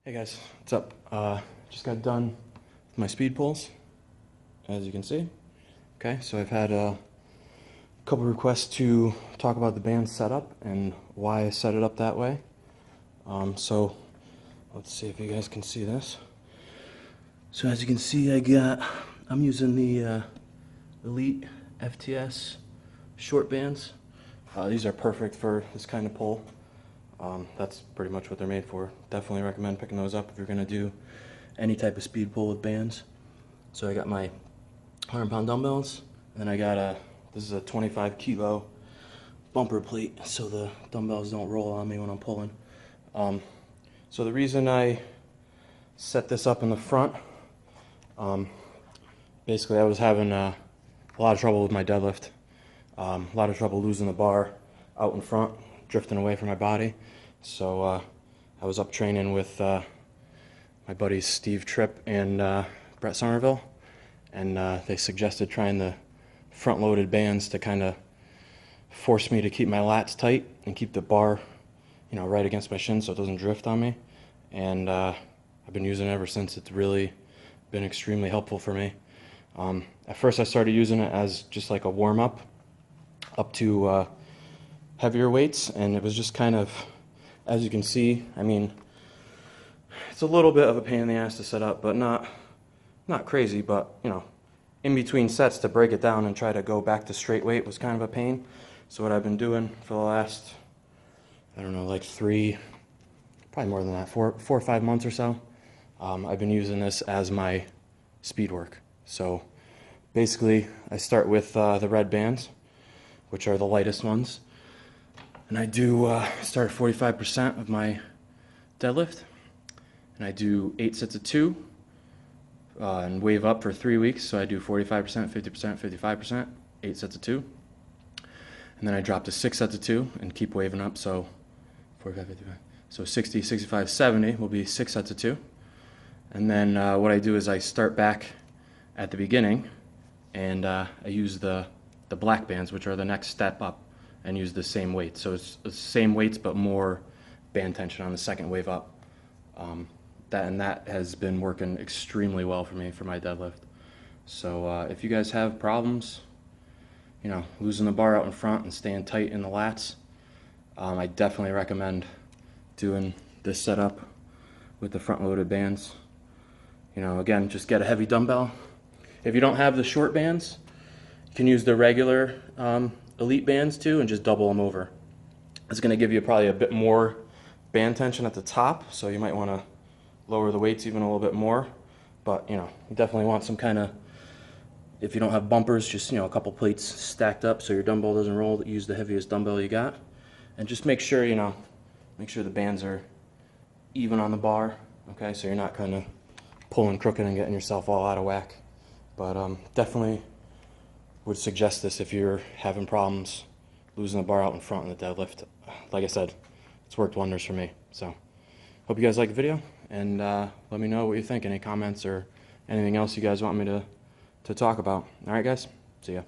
Hey guys, what's up? Just got done with my speed pulls, as you can see. Okay, so I've had a couple requests to talk about the band setup and why I set it up that way. So let's see if you guys can see this. So as you can see, I'm using the Elite FTS short bands. These are perfect for this kind of pull. That's pretty much what they're made for. Definitely recommend picking those up if you're going to do any type of speed pull with bands. So I got my 100-pound dumbbells, and then I got this is a 25 kilo bumper plate so the dumbbells don't roll on me when I'm pulling. So the reason I set this up in the front, basically I was having a lot of trouble with my deadlift, a lot of trouble losing the bar out in front, drifting away from my body. So I was up training with my buddies Steve Tripp and Brett Somerville, and they suggested trying the front-loaded bands to kind of force me to keep my lats tight and keep the bar, right against my shin so it doesn't drift on me. And I've been using it ever since. It's really been extremely helpful for me. At first I started using it as just like a warm-up up to heavier weights, and it was just kind of, as you can see, I mean, it's a little bit of a pain in the ass to set up, but not crazy. But in between sets to break it down and try to go back to straight weight was kind of a pain. So what I've been doing for the last, I don't know, like probably more than that, four or 5 months or so, I've been using this as my speed work. So basically I start with the red bands, which are the lightest ones. And I do start at 45% of my deadlift, and I do 8 sets of 2 and wave up for 3 weeks. So I do 45%, 50%, 55%, 8 sets of 2. And then I drop to 6 sets of 2 and keep waving up. So 45, 55. So 60, 65, 70 will be 6 sets of 2. And then what I do is I start back at the beginning, and I use the black bands, which are the next step up, and use the same weight. So it's the same weights but more band tension on the second wave up. That has been working extremely well for me for my deadlift. So if you guys have problems, losing the bar out in front and staying tight in the lats, I definitely recommend doing this setup with the front-loaded bands. Again, just get a heavy dumbbell. If you don't have the short bands, you can use the regular Elite bands too and just double them over. It's going to give you probably a bit more band tension at the top, so you might want to lower the weights even a little bit more. But you definitely want some kind of, if you don't have bumpers, just a couple plates stacked up so your dumbbell doesn't roll. Use the heaviest dumbbell you got, and just make sure the bands are even on the bar. Okay, so you're not kind of pulling crooked and getting yourself all out of whack. But definitely would suggest this if you're having problems losing the bar out in front in the deadlift. Like I said, it's worked wonders for me. So hope you guys like the video, and let me know what you think. Any comments or anything else you guys want me to talk about. All right, guys, see ya.